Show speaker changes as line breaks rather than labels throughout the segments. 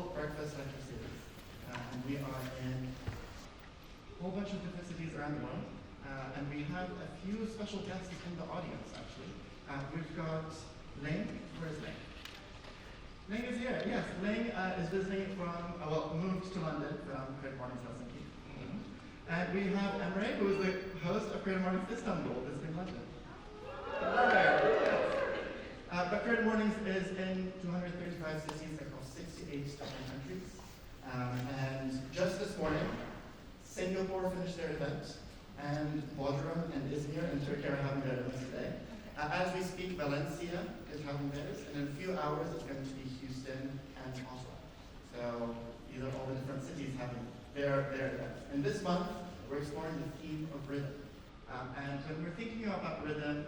called Breakfast Lecture Series. And we are in a whole bunch of different cities around the world. And we have a few special guests in the audience, actually. We've got Ling. Where is Ling? Ling is here, yes. Ling is visiting from, moved to London from CreativeMornings Helsinki. And we have Emre, who is the host of CreativeMornings Istanbul, visiting London. But CreativeMornings is in 235 cities across 68 different countries. And just this morning, Singapore finished their event, and Bodrum and Izmir in Turkey are having their events today. As we speak, Valencia is having theirs, and in a few hours it's going to be Houston and Oslo. So these are all the different cities having their events. And this month, we're exploring the theme of rhythm. And when we're thinking about rhythm,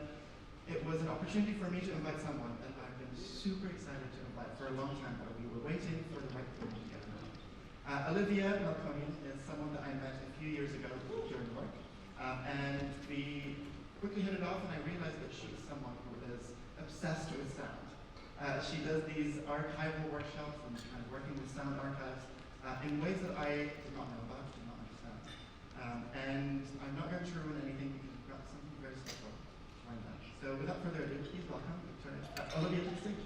it was an opportunity for me to invite someone that I've been super excited to invite for a long time, but we were waiting for the right thing to get around. Olivia Melkonian is someone that I met a few years ago during work. And we quickly hit it off, and I realized that she's someone who is obsessed with sound. She does these archival workshops and kind of working with sound archives in ways that I did not know about, did not understand. And I'm not going to ruin anything because we've got something very special lined up. So without further ado, please welcome Olivia to the stage.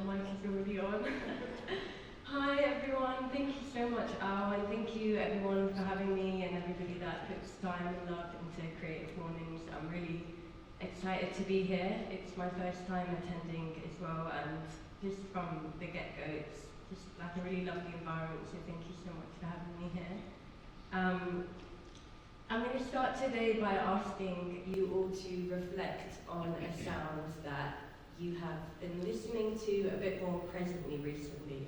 My mic is already on. Hi everyone, thank you so much Al, and thank you everyone for having me and everybody that puts time and love into Creative Mornings. I'm really excited to be here. It's my first time attending as well, and just from the get-go, it's just like a really lovely environment, so thank you so much for having me here. I'm going to start today by asking you all to reflect on a sound that you have been listening to a bit more presently recently.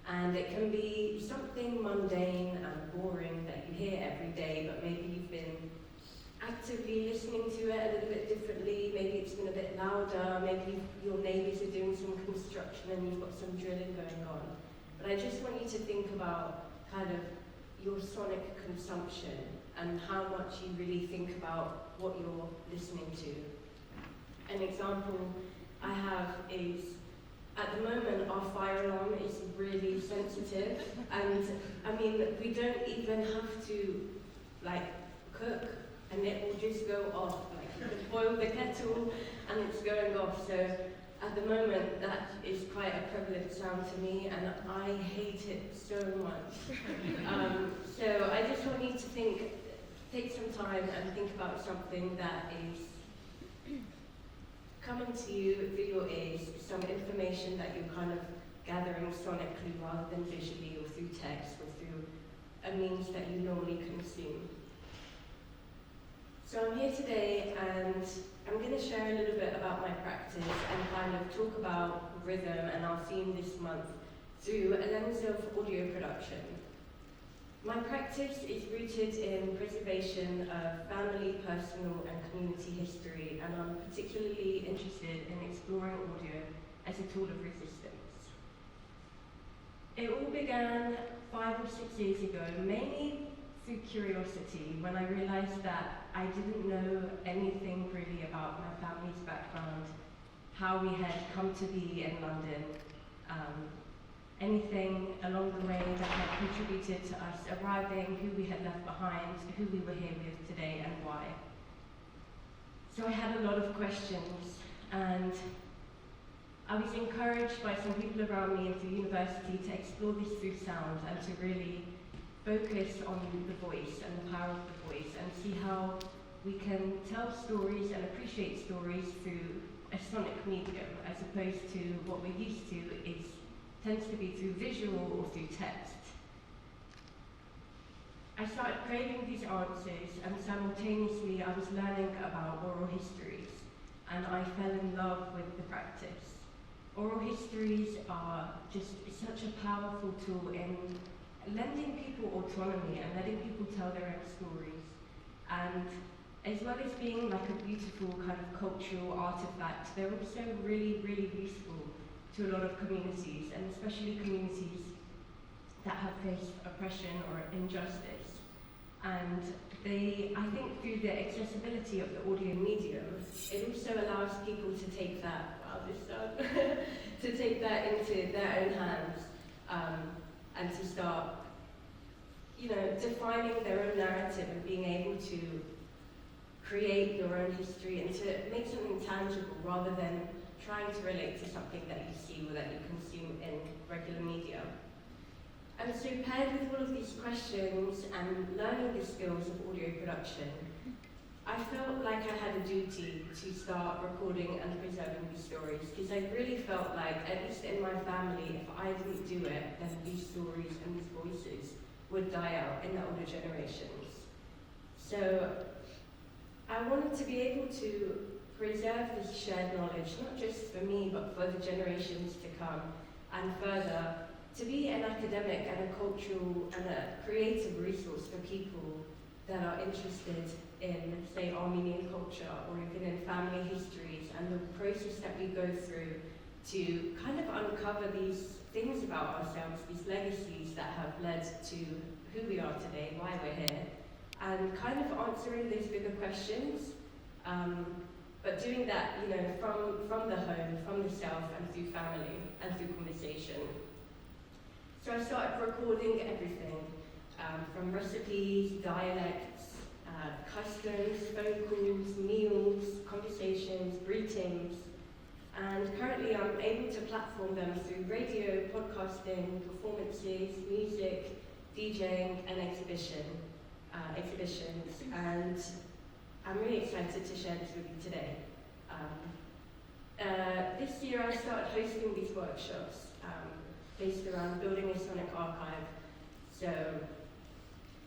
And it can be something mundane and boring that you hear every day, but maybe you've been actively listening to it a little bit differently. Maybe it's been a bit louder, maybe your neighbours are doing some construction and you've got some drilling going on. But I just want you to think about kind of your sonic consumption and how much you really think about what you're listening to. An example I have is, at the moment our fire alarm is really sensitive, and I mean we don't even have to cook and it will just go off. You can boil the kettle and it's going off. So at the moment that is quite a prevalent sound to me, and I hate it so much. So I just want you to take some time and think about something that is coming to you through your ears, some information that you're kind of gathering sonically rather than visually or through text or through a means that you normally consume. So I'm here today and I'm going to share a little bit about my practice and kind of talk about rhythm and our theme this month through a lens of audio production. My practice is rooted in preservation of family, personal and community history, and I'm particularly interested in exploring audio as a tool of resistance. It all began 5 or 6 years ago, mainly through curiosity, when I realized that I didn't know anything really about my family's background, how we had come to be in London, anything along the way that had contributed to us arriving, who we had left behind, who we were here with today, and why. So I had a lot of questions, and I was encouraged by some people around me and through university to explore this through sound and to really focus on the voice and the power of the voice and see how we can tell stories and appreciate stories through a sonic medium, as opposed to what we're used to tends to be through visual or through text. I started craving these answers, and simultaneously I was learning about oral histories, and I fell in love with the practice. Oral histories are just such a powerful tool in lending people autonomy and letting people tell their own stories. And as well as being like a beautiful kind of cultural artifact, they're also really, really useful to a lot of communities, and especially communities that have faced oppression or injustice. And I think through the accessibility of the audio medium, it also allows people to take that, to take that into their own hands, and to start, defining their own narrative and being able to create your own history and to make something tangible rather than trying to relate to something that you see or that you consume in regular media. And so paired with all of these questions and learning the skills of audio production, I felt like I had a duty to start recording and preserving these stories, because I really felt like, at least in my family, if I didn't do it, then these stories and these voices would die out in the older generations. So I wanted to be able to preserve this shared knowledge, not just for me, but for the generations to come, and further, to be an academic and a cultural and a creative resource for people that are interested in, say, Armenian culture or even in family histories and the process that we go through to kind of uncover these things about ourselves, these legacies that have led to who we are today, why we're here, and kind of answering those bigger questions, but doing that, from the home, from the self, and through family, and through conversation. So I started recording everything, from recipes, dialects, customs, phone calls, meals, conversations, greetings, and currently I'm able to platform them through radio, podcasting, performances, music, DJing, and exhibitions, and I'm really excited to share this with you today. This year I started hosting these workshops based around building a sonic archive. So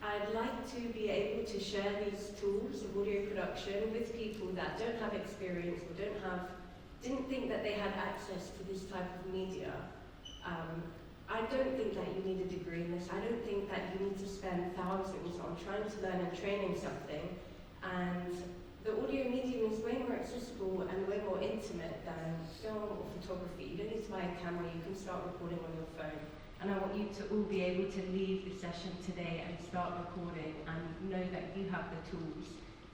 I'd like to be able to share these tools of audio production with people that don't have experience or didn't think that they had access to this type of media. I don't think that you need a degree in this. I don't think that you need to spend thousands on trying to learn and training something. And the audio medium is way more accessible and way more intimate than film or photography. You don't need to buy a camera, you can start recording on your phone. And I want you to all be able to leave the session today and start recording and know that you have the tools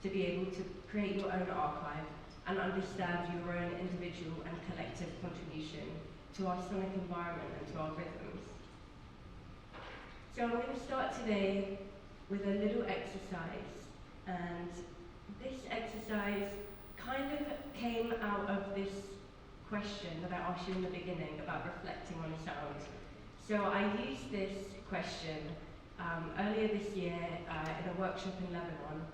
to be able to create your own archive and understand your own individual and collective contribution to our sonic environment and to our rhythms. So I'm going to start today with a little exercise, and this exercise kind of came out of this question that I asked you in the beginning about reflecting on a sound. So I used this question earlier this year in a workshop in Lebanon,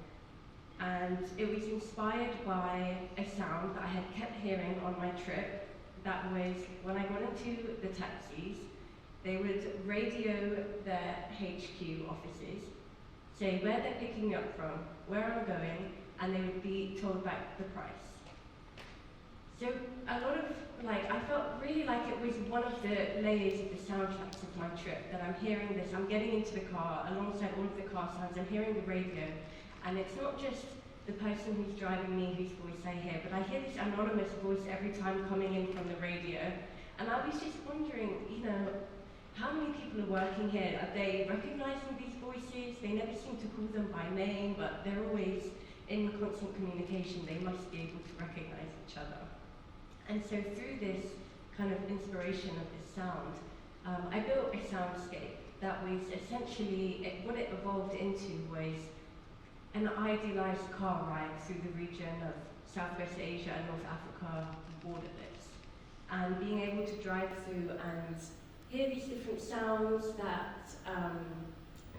and it was inspired by a sound that I had kept hearing on my trip. That was when I got into the taxis, they would radio their HQ offices, say where they're picking me up from, where I'm going, and they would be told back the price. So a lot of, I felt really like it was one of the layers of the soundtracks of my trip, that I'm hearing this, I'm getting into the car, alongside all of the car sounds, I'm hearing the radio, and it's not just the person who's driving me whose voice I hear, but I hear this anonymous voice every time coming in from the radio, and I was just wondering, how many people are working here? Are they recognizing these voices? They never seem to call them by name, but they're always in constant communication. They must be able to recognize each other. And so through this kind of inspiration of this sound, I built a soundscape that was essentially, what it evolved into was an idealized car ride through the region of Southwest Asia and North Africa borderless. And being able to drive through and hear these different sounds that,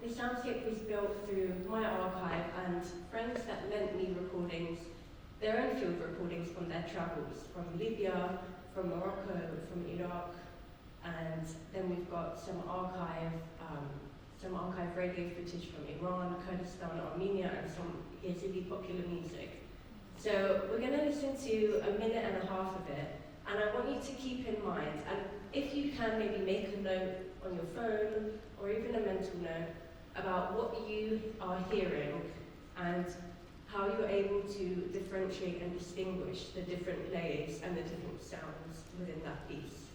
the soundscape was built through my archive and friends that lent me recordings, their own field recordings from their travels, from Libya, from Morocco, from Iraq, and then we've got some archive radio footage from Iran, Kurdistan, Armenia, and some Yazidi popular music. So we're going to listen to a minute and a half of it, and I want you to keep in mind, and if you can maybe make a note on your phone, or even a mental note, about what you are hearing, and how you're able to differentiate and distinguish the different layers and the different sounds within that piece.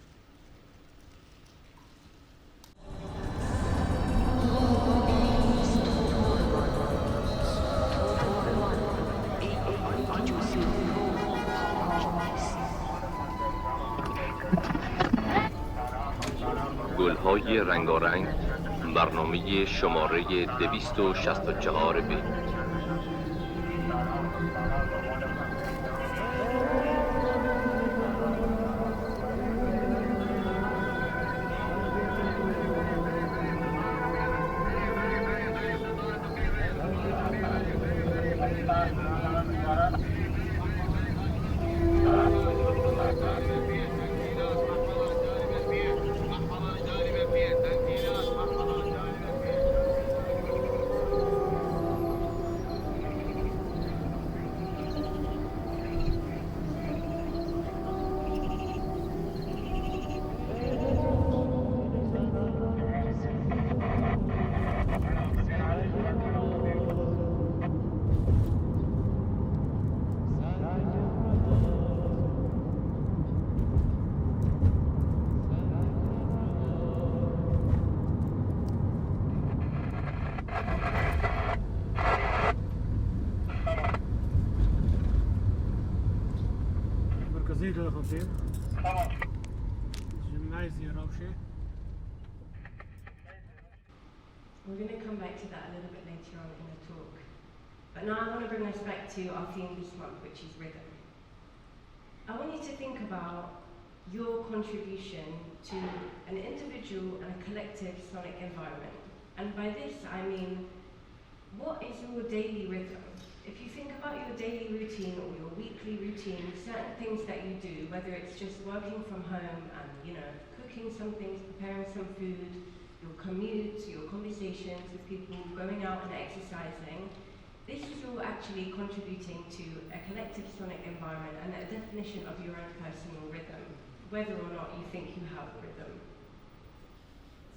صداهای رنگارنگ، برنامه شماره 264 بی.
مركزية للخطير جيمنازيا روشة.
We're going to come back to that a little bit later on in the talk. But now I want to bring us back to our theme this month, which is rhythm. I want you to think about your contribution to an individual and a collective sonic environment. And by this, I mean, what is your daily rhythm? If you think about your daily routine or your weekly routine, certain things that you do, whether it's just working from home and, cooking some things, preparing some food, your commute, your conversations with people, going out and exercising, this is all actually contributing to a collective sonic environment and a definition of your own personal rhythm, whether or not you think you have rhythm.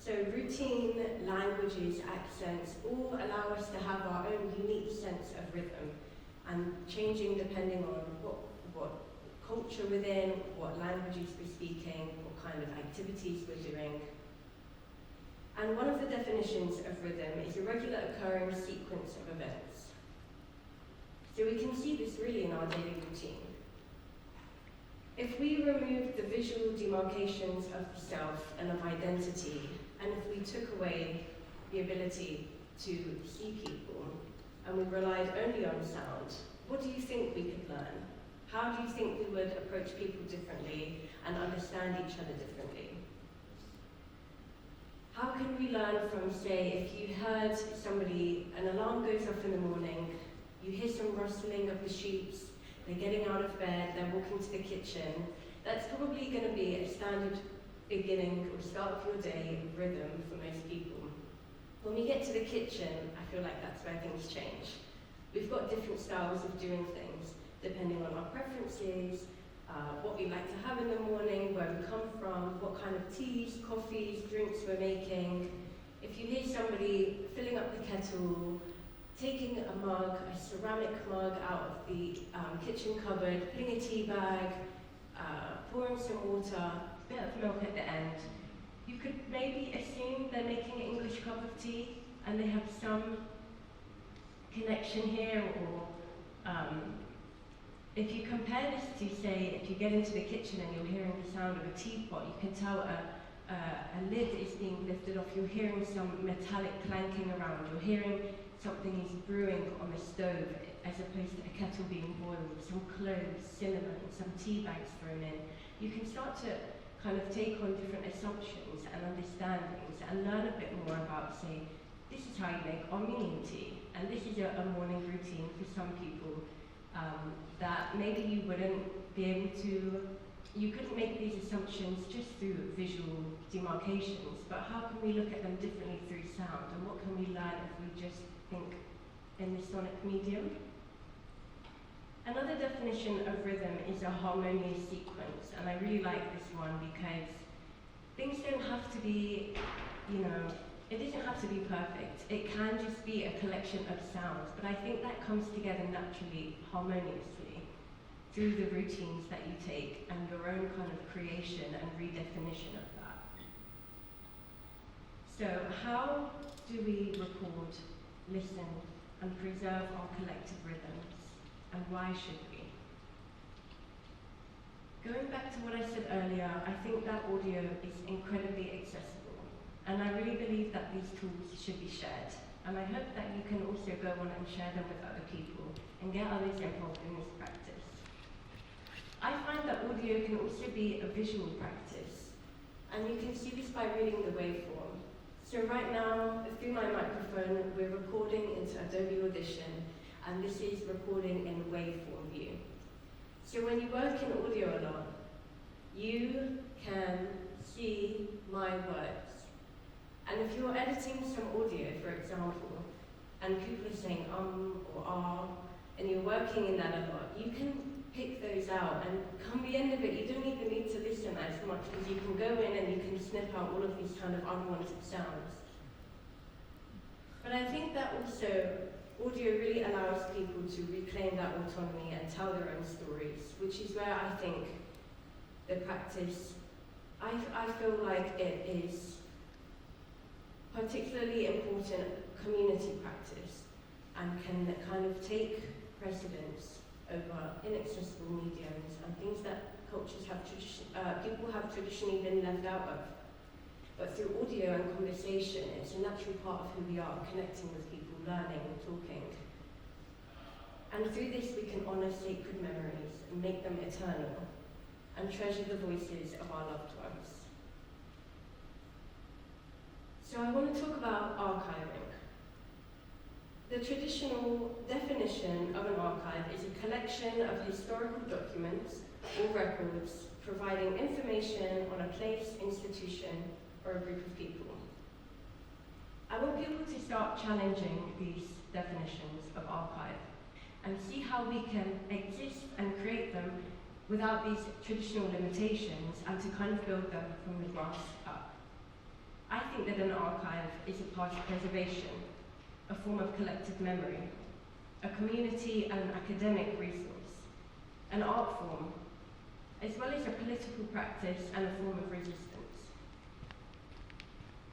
So routine, languages, accents all allow us to have our own unique sense of rhythm and changing depending on what culture we're in, what languages we're speaking, what kind of activities we're doing. And one of the definitions of rhythm is a regular occurring sequence of events. So we can see this really in our daily routine. If we remove the visual demarcations of the self and of identity, and if we took away the ability to see people, and we relied only on sound, what do you think we could learn? How do you think we would approach people differently and understand each other differently? How can we learn from, say, if you heard somebody, an alarm goes off in the morning, you hear some rustling of the sheets, they're getting out of bed, they're walking to the kitchen, that's probably going to be a standard beginning or start of your day rhythm for most people. When we get to the kitchen, I feel like that's where things change. We've got different styles of doing things, depending on our preferences, what we like to have in the morning, where we come from, what kind of teas, coffees, drinks we're making. If you hear somebody filling up the kettle, taking a mug, a ceramic mug out of the kitchen cupboard, putting a tea bag, pouring some water, a bit of milk at the end, you could maybe assume they're making an English cup of tea and they have some connection here, or if you compare this to, say, if you get into the kitchen and you're hearing the sound of a teapot, you can tell a lid is being lifted off, you're hearing some metallic clanking around, you're hearing something is brewing on the stove as opposed to a kettle being boiled, some cloves, cinnamon, some tea bags thrown in. You can start to kind of take on different assumptions and understandings and learn a bit more about, say, this is how you make Armenian tea, and this is a morning routine for some people that maybe you wouldn't be able to, you couldn't make these assumptions just through visual demarcations, but how can we look at them differently through sound, and what can we learn if we just think in the sonic medium? Another definition of rhythm is a harmonious sequence, and I really like this one because things don't have to be, it doesn't have to be perfect. It can just be a collection of sounds, but I think that comes together naturally, harmoniously, through the routines that you take and your own kind of creation and redefinition of that. So how do we record, listen, and preserve our collective rhythms, and why should we? Going back to what I said earlier, I think that audio is incredibly accessible. And I really believe that these tools should be shared. And I hope that you can also go on and share them with other people and get others involved in this practice. I find that audio can also be a visual practice. And you can see this by reading the waveform. So right now, through my microphone, we're recording into Adobe Audition, and this is recording in waveform view. So when you work in audio a lot, you can see my words. And if you're editing some audio, for example, and people are saying or ah, and you're working in that a lot, you can pick those out, and come the end of it, you don't even need to listen as much, because you can go in and you can snip out all of these kind of unwanted sounds. But I think that also audio really allows people to reclaim that autonomy and tell their own stories, which is where I think the practice, I feel like it is particularly important community practice and can kind of take precedence over inaccessible mediums and things that people have traditionally been left out of. But through audio and conversation, it's a natural part of who we are, connecting with people, learning and talking. And through this, we can honour sacred memories and make them eternal, and treasure the voices of our loved ones. So I want to talk about archiving. The traditional definition of an archive is a collection of historical documents or records providing information on a place, institution, or a group of people. I want people to start challenging these definitions of archive and see how we can exist and create them without these traditional limitations, and to kind of build them from the grass up. I think that an archive is a part of preservation, a form of collective memory, a community and academic resource, an art form, as well as a political practice and a form of resistance.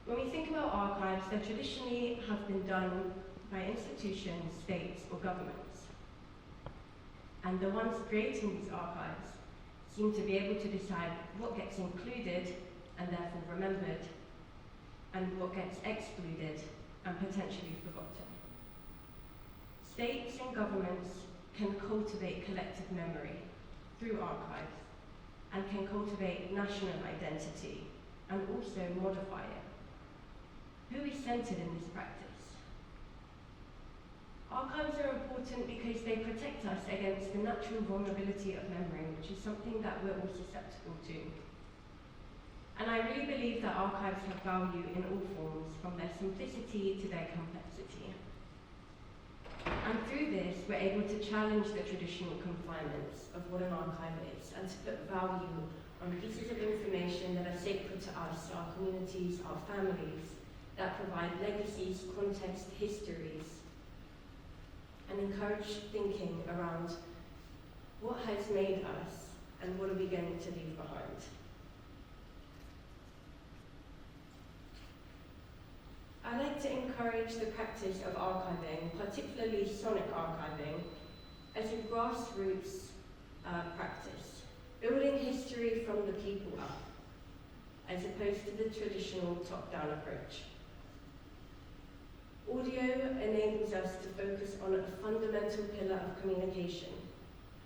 When we think about archives, they traditionally have been done by institutions, states, or governments. And the ones creating these archives seem to be able to decide what gets included and therefore remembered, and what gets excluded and potentially forgotten. States and governments can cultivate collective memory through archives, and can cultivate national identity and also modify it. Who is centred in this practice? Archives are important because they protect us against the natural vulnerability of memory, which is something that we're all susceptible to. And I really believe that archives have value in all forms, from their simplicity to their complexity. And through this, we're able to challenge the traditional confinements of what an archive is, and to put value on pieces of information that are sacred to us, our communities, our families, that provide legacies, context, histories, and encourage thinking around what has made us and what are we going to leave behind. I like to encourage the practice of archiving, particularly sonic archiving, as a grassroots practice, building history from the people up, as opposed to the traditional top-down approach. Audio enables us to focus on a fundamental pillar of communication,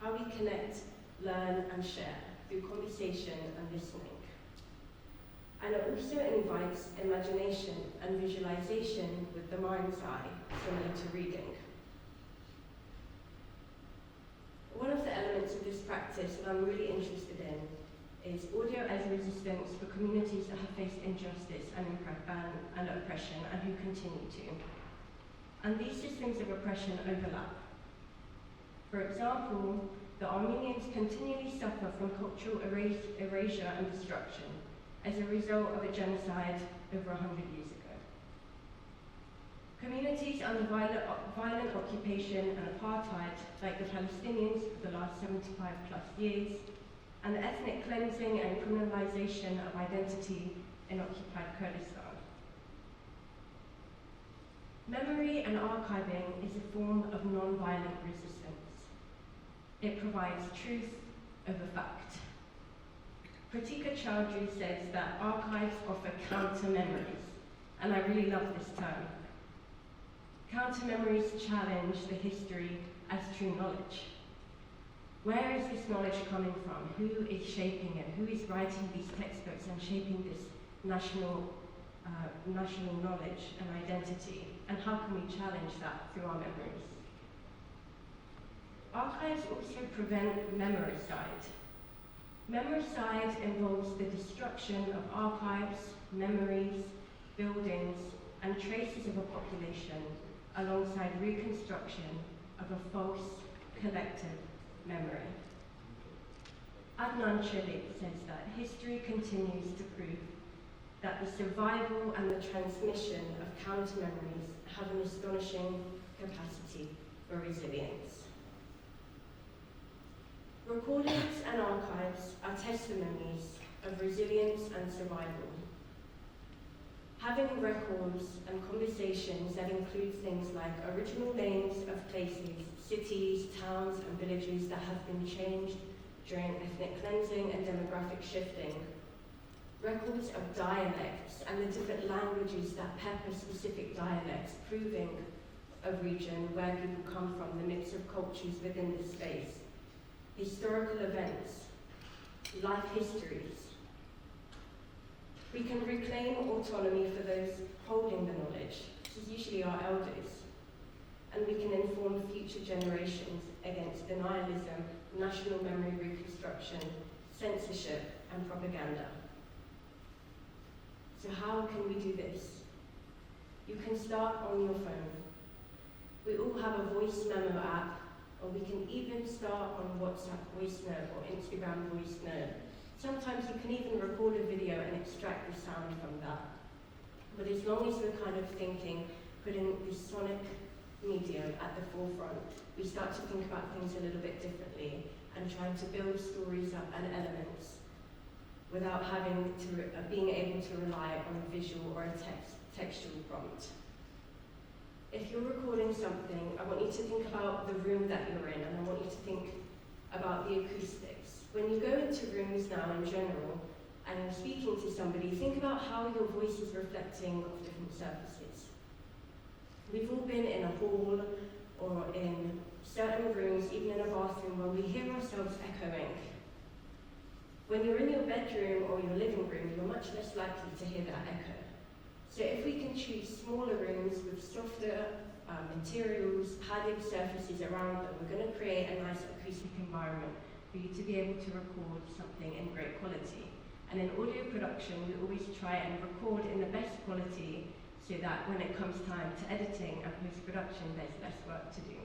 how we connect, learn, and share through conversation and listening. And it also invites imagination and visualization with the mind's eye, similar to reading. One of the elements of this practice that I'm really interested in is audio as resistance for communities that have faced injustice and oppression, and who continue to. And these systems of oppression overlap. For example, the Armenians continually suffer from cultural erasure and destruction as a result of a genocide over 100 years ago. Communities under violent occupation and apartheid, like the Palestinians for the last 75 plus years, and the ethnic cleansing and criminalization of identity in occupied Kurdistan. Memory and archiving is a form of non-violent resistance. It provides truth over fact. Pratika Chaudhry says that archives offer counter-memories, and I really love this term. Counter-memories challenge the history as true knowledge. Where is this knowledge coming from? Who is shaping it? Who is writing these textbooks and shaping this national knowledge and identity? And how can we challenge that through our memories? Archives also prevent memoricide. Memoricide involves the destruction of archives, memories, buildings, and traces of a population alongside reconstruction of a false collective memory. Adnan Chalik says that history continues to prove that the survival and the transmission of counter-memories have an astonishing capacity for resilience. Recordings and archives are testimonies of resilience and survival. Having records and conversations that include things like original names of places, cities, towns, and villages that have been changed during ethnic cleansing and demographic shifting. Records of dialects and the different languages that pepper specific dialects, proving a region where people come from, the mix of cultures within the space. Historical events, life histories. We can reclaim autonomy for those holding the knowledge, which is usually our elders, and we can inform future generations against denialism, national memory reconstruction, censorship, and propaganda. So how can we do this? You can start on your phone. We all have a voice memo app, or we can even start on WhatsApp voice note or Instagram voice note. Sometimes you can even record a video and extract the sound from that. But as long as we're kind of thinking, putting the sonic medium at the forefront, we start to think about things a little bit differently and trying to build stories up and elements without having to being able to rely on a visual or a textual prompt. If you're recording something, I want you to think about the room that you're in, and I want you to think about the acoustics. When you go into rooms now in general, and you're speaking to somebody, think about how your voice is reflecting off different surfaces. We've all been in a hall or in certain rooms, even in a bathroom, where we hear ourselves echoing. When you're in your bedroom or your living room, you're much less likely to hear that echo. So if we can choose smaller rooms with softer materials, padded surfaces around them, we're going to create a nice acoustic environment for you to be able to record something in great quality. And in audio production, we always try and record in the best quality so that when it comes time to editing and post-production, there's less work to do.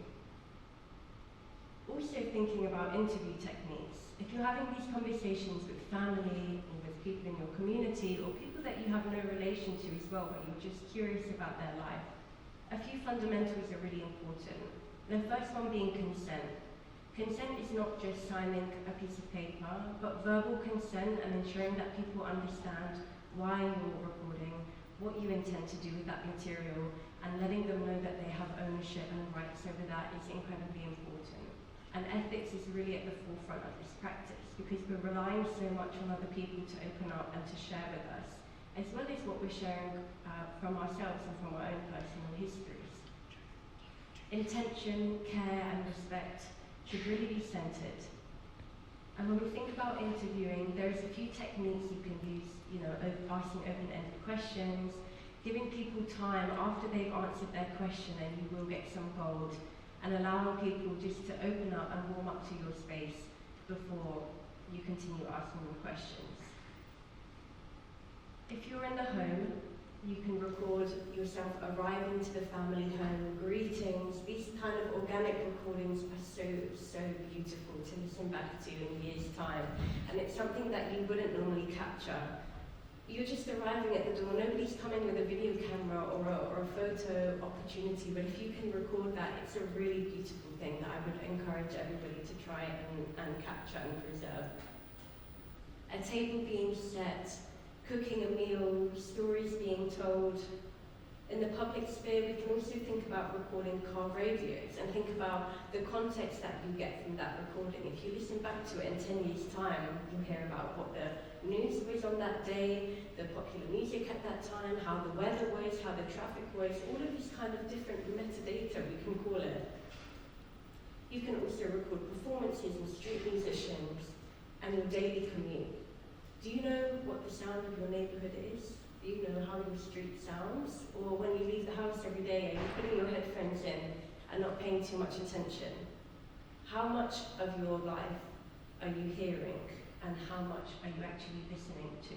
Also thinking about interview techniques. If you're having these conversations with family or with people in your community or people that you have no relation to as well, but you're just curious about their life, a few fundamentals are really important. The first one being consent. Consent is not just signing a piece of paper, but verbal consent and ensuring that people understand why you're recording, what you intend to do with that material, and letting them know that they have ownership and rights over that is incredibly important. And ethics is really at the forefront of this practice because we're relying so much on other people to open up and to share with us, as well as what we're sharing from ourselves and from our own personal histories. Intention, care, and respect should really be centered. And when we think about interviewing, there's a few techniques you can use, asking open-ended questions, giving people time after they've answered their question, and you will get some gold, and allowing people just to open up and warm up to your space before you continue asking them questions. If you're in the home, you can record yourself arriving to the family home, greetings. These kind of organic recordings are so beautiful to listen back to in years' time. And it's something that you wouldn't normally capture. You're just arriving at the door, nobody's coming with a video camera or a photo opportunity, but if you can record that, it's a really beautiful thing that I would encourage everybody to try and capture and preserve. A table being set, cooking a meal, stories being told, In the public sphere, we can also think about recording car radios and think about the context that you get from that recording. If you listen back to it in 10 years' time, you'll hear about what the news was on that day, the popular music at that time, how the weather was, how the traffic was, all of these kind of different metadata, we can call it. You can also record performances and street musicians and your daily commute. Do you know what the sound of your neighborhood is? Do you know how your street sounds? Or when you leave the house every day, are you putting your headphones in and not paying too much attention? How much of your life are you hearing and how much are you actually listening to?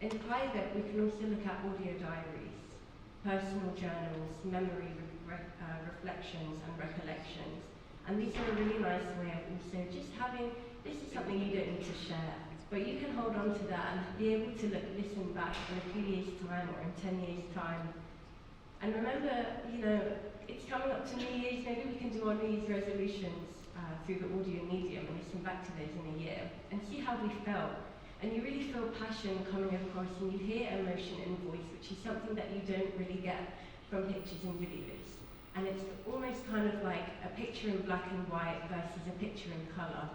In private, we can also look at audio diaries, personal journals, memory reflections and recollections. And these are a really nice way of also just having, this is something you don't need to share, but you can hold on to that and be able to listen back in a few years' time or in 10 years' time. And remember, you know, it's coming up to New Year's, maybe we can do our New Year's resolutions through the audio medium and listen back to those in a year and see how we felt. And you really feel passion coming across and you hear emotion in voice, which is something that you don't really get from pictures and videos. And it's almost kind of like a picture in black and white versus a picture in colour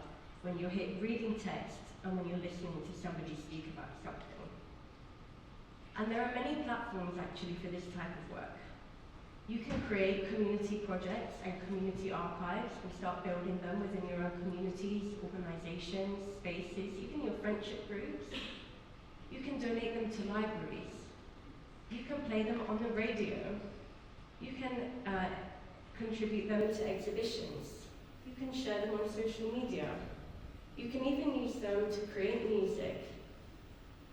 when you're reading text and when you're listening to somebody speak about something. And there are many platforms actually for this type of work. You can create community projects and community archives and start building them within your own communities, organisations, spaces, even your friendship groups. You can donate them to libraries. You can play them on the radio. You can contribute them to exhibitions. You can share them on social media. You can even use them to create music.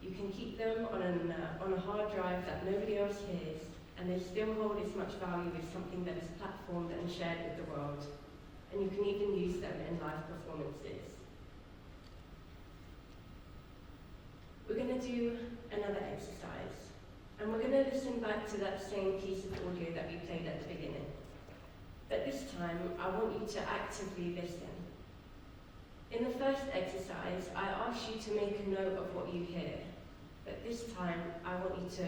You can keep them on a hard drive that nobody else hears, and they still hold as much value as something that is platformed and shared with the world. And you can even use them in live performances. We're going to do another exercise, and we're going to listen back to that same piece of audio that we played at the beginning. But this time, I want you to actively listen. In the first exercise, I asked you to make a note of what you hear, but this time, I want you to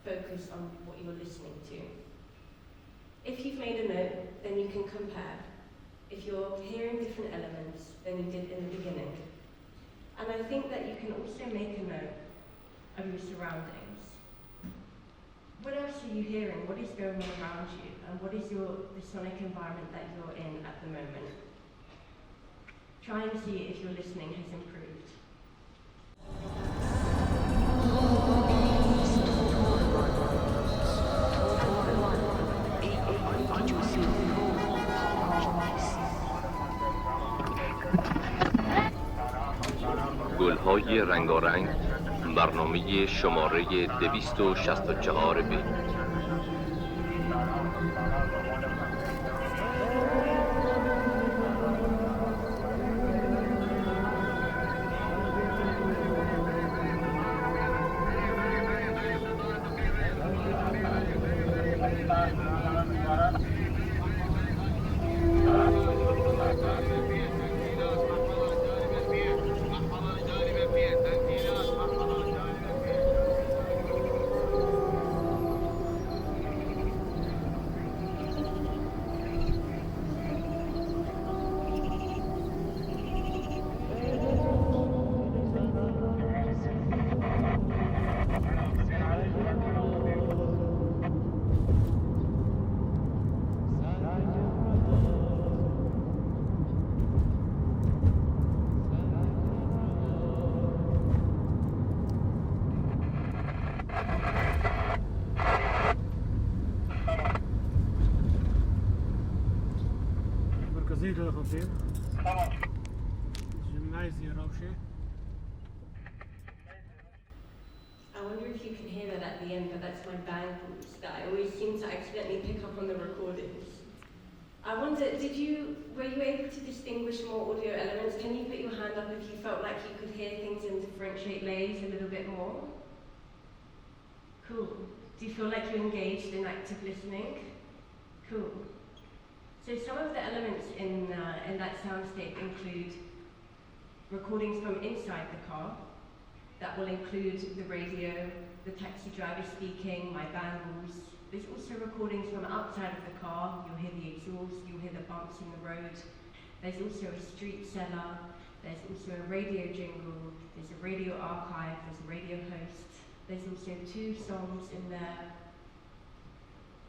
focus on what you're listening to. If you've made a note, then you can compare. If you're hearing different elements than you did in the beginning. And I think that you can also make a note of your surroundings. What else are you hearing? What is going on around you? And what is the sonic environment that you're in at the moment? Try and see if your listening has improved.
گل‌های رنگارنگ برنامه شماره 264 ب
مركزية الخطيب جيمنازيا روشة.
I wonder if you can hear that at the end, but that's my band boost that I always seem to accidentally pick up on the recordings. I wonder, were you able to distinguish more audio elements? Can you put your hand up if you felt like you could hear things in differentiate layers a little bit more? Cool. Do you feel like you're engaged in active listening? Cool. So some of the elements in that soundscape include recordings from inside the car. that will include the radio, the taxi driver speaking, my bangles. There's also recordings from outside of the car. You'll hear the exhaust, you'll hear the bumps in the road. There's also a street seller, there's also a radio jingle, there's a radio archive, there's a radio host. There's also 2 songs in there.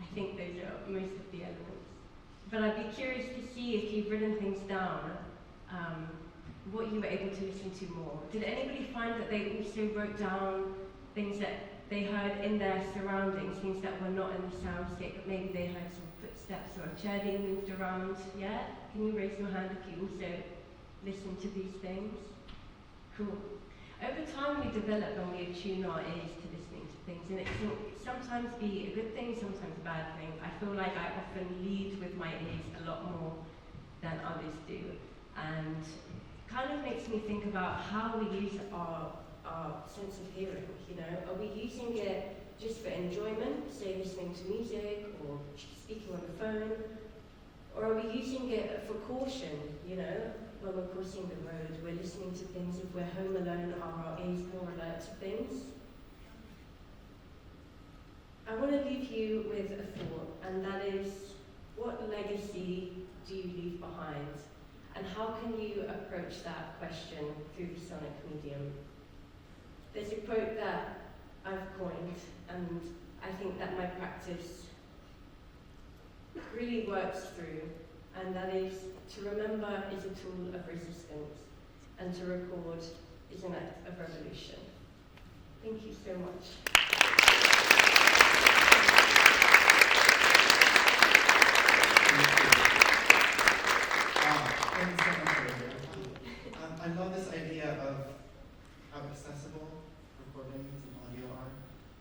I think those are most of the elements. But I'd be curious to see if you've written things down, what you were able to listen to more. Did anybody find that they also wrote down things that they heard in their surroundings, things that were not in the soundscape, but maybe they heard some footsteps or a chair being moved around? Yeah? Can you raise your hand if you also listen to these things? Cool. Over time we develop and we attune our ears to listening to things, and it can sometimes be a good thing, sometimes a bad thing. I feel like I often lead with my ears a lot more than others do, and kind of makes me think about how we use our sense of hearing, you know? Are we using it just for enjoyment, say listening to music or speaking on the phone? Or are we using it for caution, you know? When we're crossing the road, we're listening to things. If we're home alone, are our ears more alert to things? I want to leave you with a thought, and that is, what legacy do you leave behind? And how can you approach that question through the sonic medium? There's a quote that I've coined, and I think that my practice really works through, and that is, to remember is a tool of resistance, and to record is an act of revolution. Thank you so much.
Thank you so much, Olivia. I love this idea of how accessible recordings and audio are,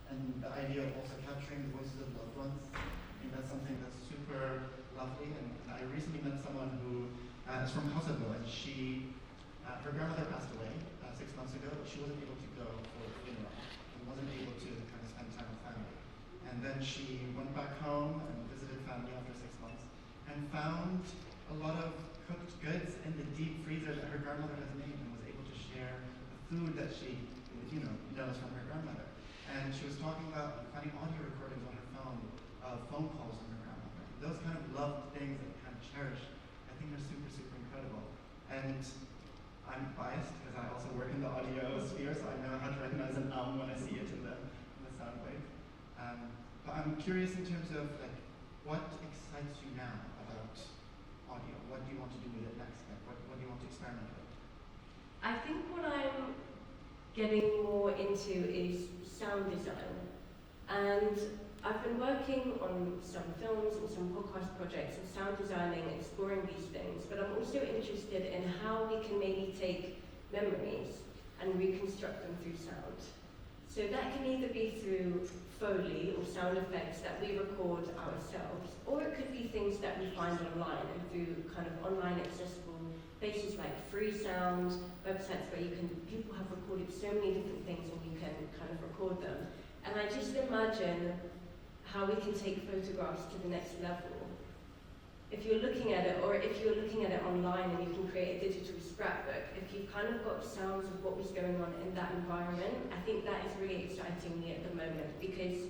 and the idea of also capturing the voices of loved ones. I think that's something that's super lovely, and I recently met someone who is from Kosovo, and her grandmother passed away 6 months ago, but she wasn't able to go for the funeral, and wasn't able to kind of spend time with family. And then she went back home and visited family after 6 months, and found a lot of cooked goods in the deep freezer that her grandmother has made, and was able to share the food that she, knows from her grandmother. And she was talking about finding audio recordings on her phone of phone calls from her grandmother. Those kind of loved things that you kind of cherish, I think they're super, super incredible. And I'm biased because I also work in the audio sphere, so I know how to recognize an when I see it in the sound wave. But I'm curious in terms of what excites you now about audio? What do you want to do with it next? What do you want to experiment with?
I think what I'm getting more into is sound design. And I've been working on some films and some podcast projects and sound designing, exploring these things, but I'm also interested in how we can maybe take memories and reconstruct them through sound. So that can either be through Foley or sound effects that we record ourselves, or it could be things that we find online and through kind of online accessible places like Freesound, websites where people have recorded so many different things and you can kind of record them. And I just imagine how we can take photographs to the next level. If you're looking at it, or if you're looking at it online and you can create a digital scrapbook, if you've kind of got sounds of what was going on in that environment, I think that is really exciting me at the moment, because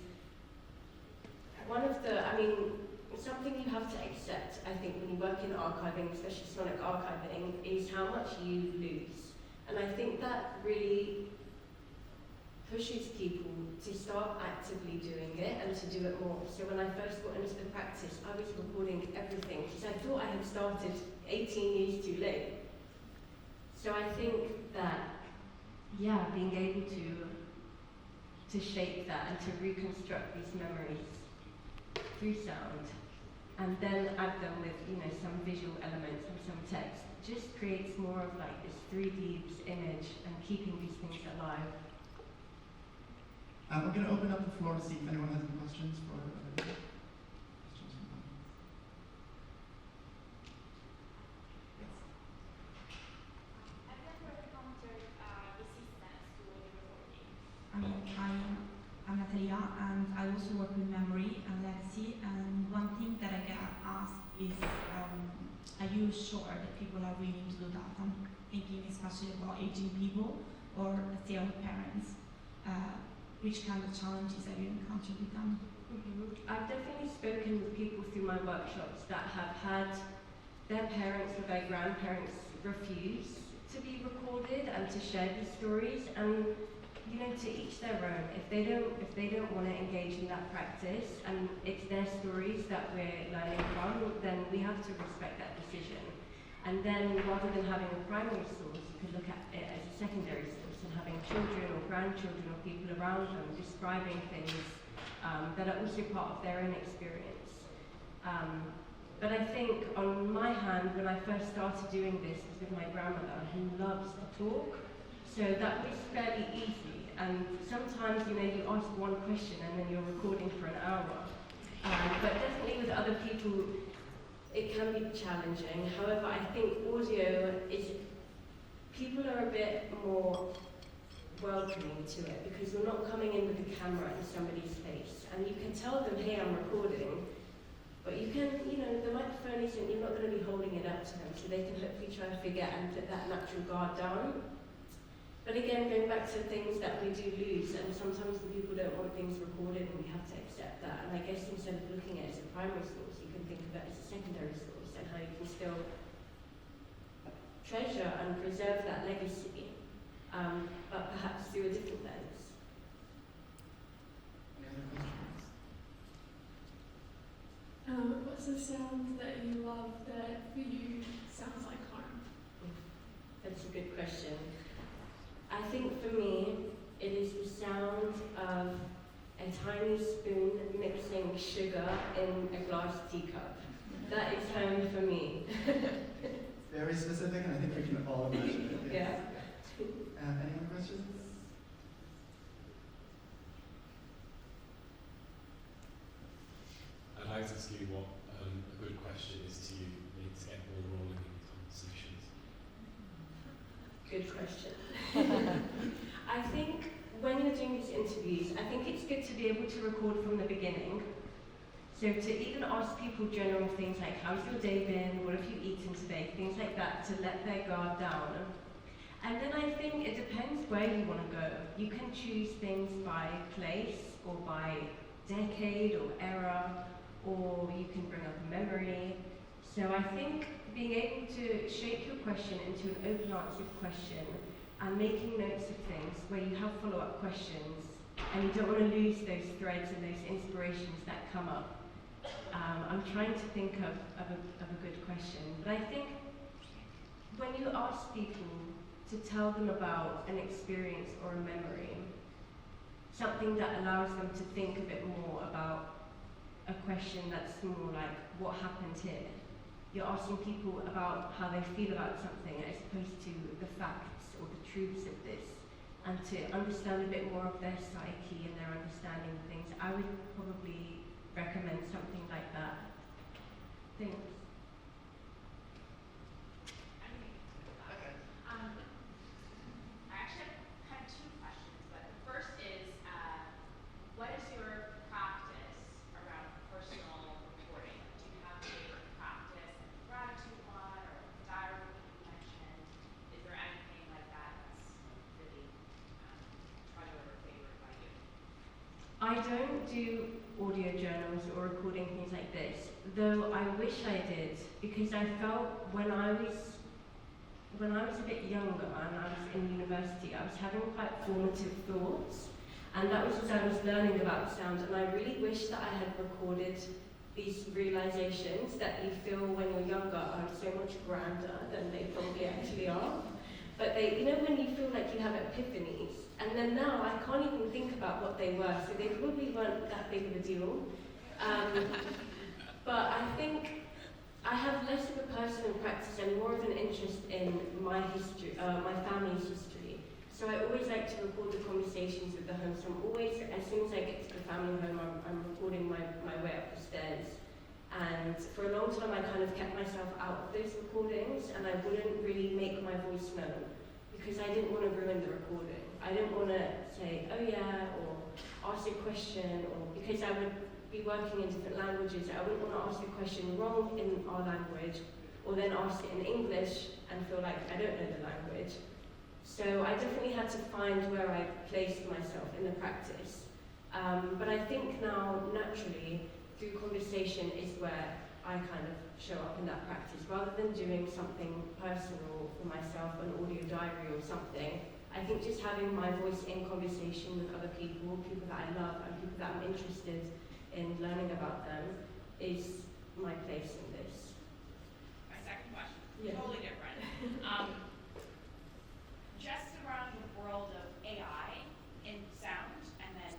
something you have to accept, I think, when you work in archiving, especially sonic archiving, is how much you lose. And I think that really pushes people to start actively doing it and to do it more. So when I first got into the practice, I was recording everything because I thought I had started 18 years too late. So I think that, being able to shape that and to reconstruct these memories through sound, and then add them with, some visual elements and some text, just creates more of this 3D image and keeping these things alive.
We're going to open up the floor to see if anyone has any questions for Olivia. Questions from the audience? Yes.
I've never encountered resistance to audio recording.
I'm Natalia, and I also work with memory and legacy. And one thing that I get asked is, are you sure that people are willing to do that? I'm thinking especially about aging people, or stay with parents? Which kind of challenges have you encountered with them?
I've definitely spoken with people through my workshops that have had their parents or their grandparents refuse to be recorded and to share these stories, and you know, to each their own. If they don't want to engage in that practice and it's their stories that we're learning from, then we have to respect that decision. And then rather than having a primary source, you can look at it as a secondary source and having children or grandchildren or people around them describing things that are also part of their own experience. But I think on my hand, when I first started doing this, was with my grandmother, who loves to talk. So that was fairly easy. And sometimes, you know, you ask one question and then you're recording for an hour. But definitely with other people, it can be challenging. However, I think audio is, people are a bit more welcoming to it because you're not coming in with a camera in somebody's face. And you can tell them, hey, I'm recording. But you can, you know, the microphone isn't, you're not going to be holding it up to them, so they can hopefully try to forget and put that natural guard down. But again, going back to things that we do lose, and sometimes the people don't want things recorded and we have to accept that. And I guess instead of looking at it as a primary source, you can think of it as a secondary source and how you can still treasure and preserve that legacy, but perhaps through a different lens.
Any other questions?
What's a sound that you love that for you sounds like home?
That's a good question. I think for me, it is the sound of a tiny spoon mixing sugar in a glass teacup. That is home for me.
Very specific, and I think we can all imagine it.
Yeah.
Any more questions?
I'd like to ask you what a good question is to you to get the ball rolling in conversations.
Good question. I think when you're doing these interviews, I think it's good to be able to record from the beginning. So to even ask people general things like, how's your day been? What have you eaten today? Things like that, to let their guard down. And then I think it depends where you want to go. You can choose things by place or by decade or era, or you can bring up a memory. So I think being able to shape your question into an open-answered question and making notes of things where you have follow-up questions and you don't want to lose those threads and those inspirations that come up. I'm trying to think of a good question, but I think when you ask people to tell them about an experience or a memory, something that allows them to think a bit more about a question that's more like, what happened here? You're asking people about how they feel about something as opposed to the facts or the truths of this, and to understand a bit more of their psyche and their understanding of things. I would probably recommend something like that. Thanks.
Okay.
I actually have two questions, but the first is, what is your practice around personal recording? Do you have a favorite practice, like a gratitude one or a diary you mentioned? Is there anything like that that's really treasured or favored by you?
I don't do audio journals or recording things like this, though I wish I did, because I felt when I was a bit younger and I was in university, I was having quite formative thoughts, and that was as I was learning about sound, and I really wish that I had recorded these realizations that you feel when you're younger are so much grander than they probably actually are. But they, you know, when you feel like you have epiphanies, and then now I can't even think about what they were, so they probably weren't that big of a deal. But I think I have less of a personal practice and more of an interest in my history, my family's history. So I always like to record the conversations with the home. So I'm always, as soon as I get to the family home, I'm recording my way up the stairs. And for a long time, I kind of kept myself out of those recordings, and I wouldn't really make my voice known because I didn't want to ruin the recording. I didn't want to say, oh yeah, or ask a question, or because I would be working in different languages, I wouldn't want to ask a question wrong in our language, or then ask it in English and feel like I don't know the language. So I definitely had to find where I placed myself in the practice. But I think now, naturally, through conversation is where I kind of show up in that practice. Rather than doing something personal for myself, an audio diary or something, I think just having my voice in conversation with other people, people that I love and people that I'm interested in learning about them, is my place in this.
My second question,
Yeah.
totally different. Just around the world of AI in sound and then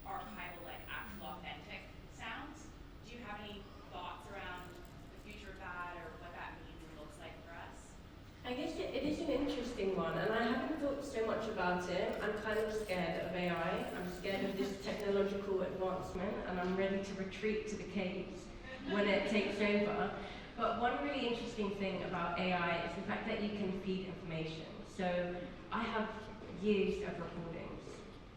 archival, like actual authentic sounds, do you have any thoughts around the future of that or what that means or looks like for us?
I guess it is an interesting one, and I haven't thought so much about it. I'm kind of scared of AI. I'm scared of this technological advancement, and I'm ready to retreat to the caves when it takes over. But one really interesting thing about AI is the fact that you can feed information. So I have years of recordings.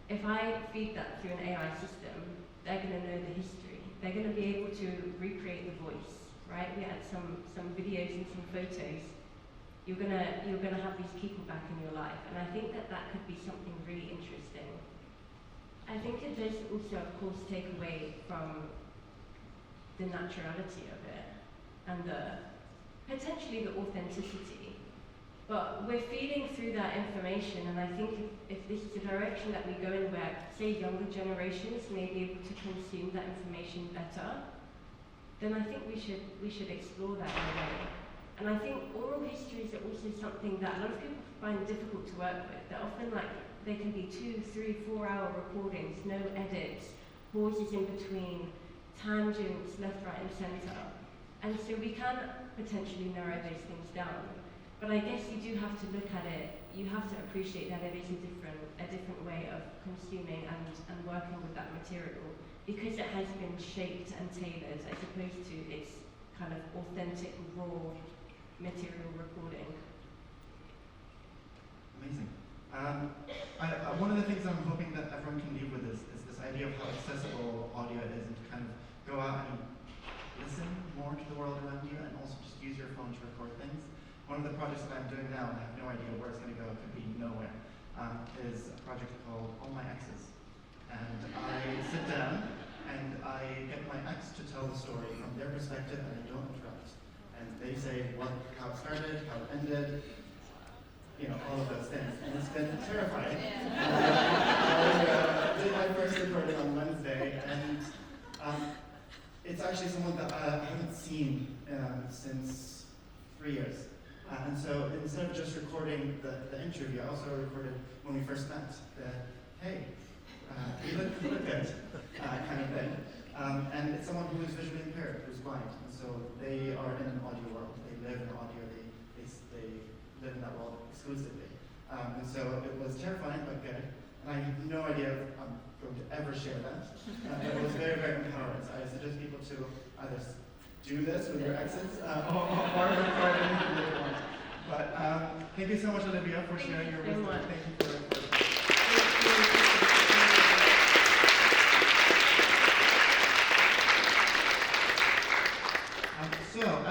If I feed that through an AI system, they're going to know the history. They're going to be able to recreate the voice, right? We had some videos and some photos. You're gonna have these people back in your life, and I think that that could be something really interesting. I think it does also, of course, take away from the naturality of it and potentially the authenticity. But we're feeding through that information, and I think if this is a direction that we go in where, say, younger generations may be able to consume that information better, then I think we should explore that in a way. And I think oral histories are also something that a lot of people find difficult to work with. They're often they can be 2, 3, 4 hour recordings, no edits, pauses in between, tangents left, right and centre. And so we can potentially narrow those things down. But I guess you do have to look at it, you have to appreciate that it is a different way of consuming and working with that material, because it has been shaped and tailored as opposed to its kind of authentic, raw material recording.
Amazing. One of the things I'm hoping that everyone can leave with is this idea of how accessible audio is, and to kind of go out and listen more to the world around you, and also just use your phone to record things. One of the projects that I'm doing now, and I have no idea where it's going to go, it could be nowhere, is a project called All My Exes. And I sit down and I get my ex to tell the story from their perspective, and I don't interrupt. And they say how it started, how it ended, all of those things. And it's been terrifying. I did my first recording on Wednesday, and it's actually someone that I haven't seen since 3 years. And so instead of just recording the interview, I also recorded when we first met, hey, you look good, kind of thing. And it's someone who is visually impaired, who's blind. And so they are in an audio world. They live in audio. They live in that world exclusively. And so it was terrifying, but good. And I have no idea if I'm going to ever share that. But it was very, very empowering. So I suggest people to either do this with your exes or record anything they want. But thank you so much, Olivia, for sharing your wisdom. Thank you for